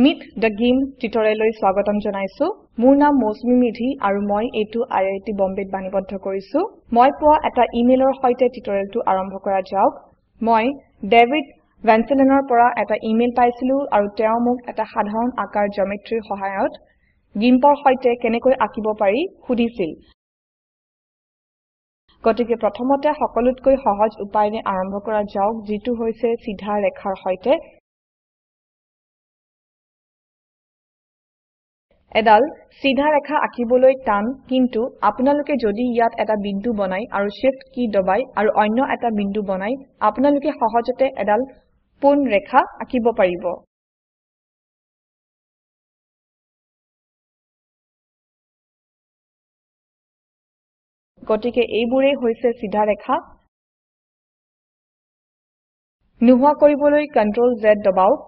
Meet the Game টিউটৰিয়েললৈ স্বাগতম জনাইছো মোৰ নাম মৌচুমী মিধি আৰু মই এটো IIT বম্বেত বাণীবদ্ধ কৰিছো মই পোৱা এটা ইমেইলৰ সৈতে টিউটৰিয়েলটো আৰম্ভ কৰা যাওক মই ডেভিড ভেনচেলেনৰ পৰা এটা ইমেইল পাইছিলো আৰু তেওঁ মোক এটা সাধাৰণ আকাৰ জিওমেট্ৰিৰ সহায়ত গিম্পৰ সৈতে কেনেকৈ আঁকিব পাৰি সুধিছিল গতিকে প্ৰথমতে সকলোতকৈ সহজ উপায়েৰে আৰম্ভ কৰা যাওক যিটো হৈছে সিধা ৰেখাৰ সৈতে এডাল সিধা ৰেখা আঁকিবলৈ টান কিন্তু আপোনালোকে যদি ইয়াত এটা বিন্দু বনাই আৰু শিফট কি দবাই আৰু অন্য এটা বিন্দু বনাই আপোনালোকে সহজতে এডাল পোন ৰেখা আঁকিব পাৰিব গতিকে এইবোৰে হৈছে সিধা ৰেখা নোহোৱা কৰিবলৈ Ctrl Z দবাওক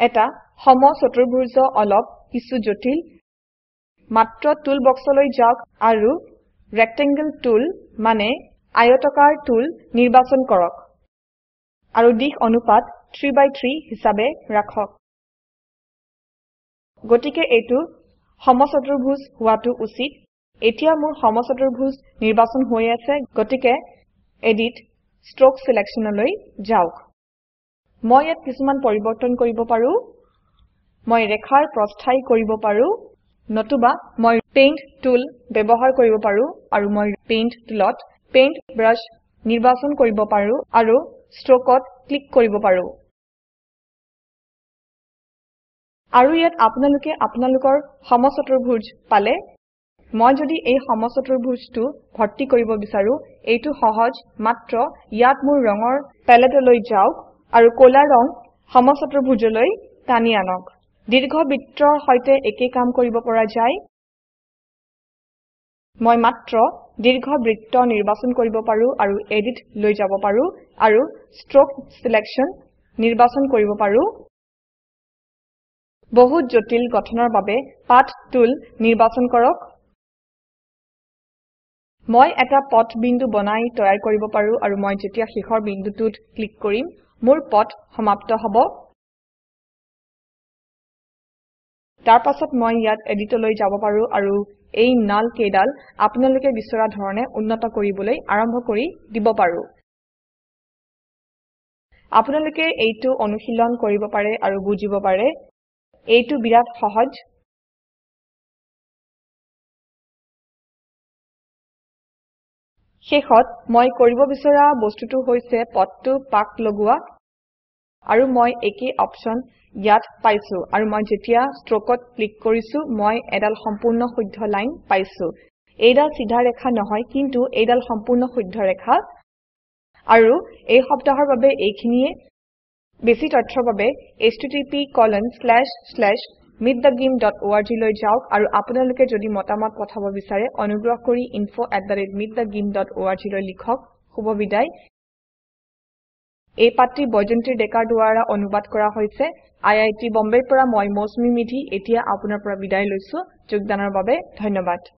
এটা সমচতুৰ্ভুজ অলপ কিছু জটিল মাত্ৰ টুল বক্সলৈ যাওক আৰু ৰেক্টেংগল টুল মানে আয়তকাৰ টুল নিৰ্বাচন কৰক আৰু দিশ অনুপাত 3/3 হিচাবে ৰাখক গতিকে এইটো সমচতুৰ্ভুজ হোৱাটো উচিত এতিয়া মোৰ সমচতুৰ্ভুজ নিৰ্বাচন হৈ আছে গতিকে এডিট ষ্ট্ৰোক সিলেকশ্যনলৈ যাওক মই ইয়াত কিছুমান পৰিৱৰ্তন কৰিব পাৰো মই ৰেখাৰ প্ৰস্থাই কৰিব পাৰো নতুবা মই পেইণ্ট টুল ব্যৱহাৰ কৰিব পাৰো আৰু মই পেইণ্ট টুলত পেইণ্ট ব্ৰাছ নিৰ্বাচন কৰিব পাৰো আৰু ষ্ট্ৰোকত ক্লিক কৰিব পাৰো আৰু ইয়াত আপোনালোকে আপোনালোকৰ সমচতুৰ্ভুজ পালে মই যদি এই সমচতুৰ্ভুজটো ভৰ্তি কৰিব বিচাৰো এইটো সহজ মাত্ৰ ইয়াত মোৰ ৰঙৰ পেলেটলৈ যাওক আৰু কলা ৰং সমচতুৰ্ভুজলৈ টানি আনক দীৰ্ঘবৃত্তৰ সৈতে একে কাম কৰিব পৰা যায় মই মাত্ৰ দীৰ্ঘবৃত্ত নিৰ্বাচন কৰিব পাৰো আৰু এডিট লৈ যাব পাৰো আৰু ষ্ট্ৰোক সিলেকশ্যন নিৰ্বাচন কৰিব পাৰো বহুত জটিল গঠনৰ বাবে পাথ টুল নিৰ্বাচন কৰক মই এটা পথ বিন্দু বনাই তৈয়াৰ কৰিব পাৰো আৰু মই যেতিয়া শেষৰ বিন্দুটোত ক্লিক কৰিম মোৰ পথ সমাপ্ত হ'ব তাৰ পাছত মই ইয়াত এডিটলৈ যাব পাৰো আৰু এই নাল কেইডাল আপোনালোকে বিচৰা ধৰণে উন্নত কৰিবলৈ আৰম্ভ কৰি দিব পাৰো আপোনালোকে এইটো অনুশীলন কৰিব পাৰে আৰু বুজিব পাৰে এইটো বিৰাট সহজ শেষত মই কৰিব বিচৰা বস্তুটো হৈছে পথটো পাক লগোৱা আৰু মই একে অপচন ইয়াত পাইছো আৰু মই যেতিয়া ষ্ট্ৰোকত ক্লিক কৰিছো মই এডাল সম্পূৰ্ণ শুদ্ধ লাইন পাইছো এইডাল সিধা ৰেখা নহয় কিন্তু এইডাল সম্পূৰ্ণ শুদ্ধ ৰেখা আৰু এই সপ্তাহৰ বাবে এইখিনিয়ে বেছি তথ্যৰ বাবে http://meetthegame.org লৈ যাওক আৰু আপোনালোকে যদি মতামত পঠাব বিচাৰে অনুগ্ৰহ কৰি info@meetthegame.org লৈ লিখক শুভ বিদায় এই পাঠটি বৈজয়ন্তীৰ ডেকাৰ দ্বাৰা অনুবাদ কৰা হৈছে IIT বম্বেৰ পৰা মই মৌচুমী মিধি এতিয়া আপোনাৰ পৰা বিদায় লৈছো যোগদানৰ বাবে ধন্যবাদ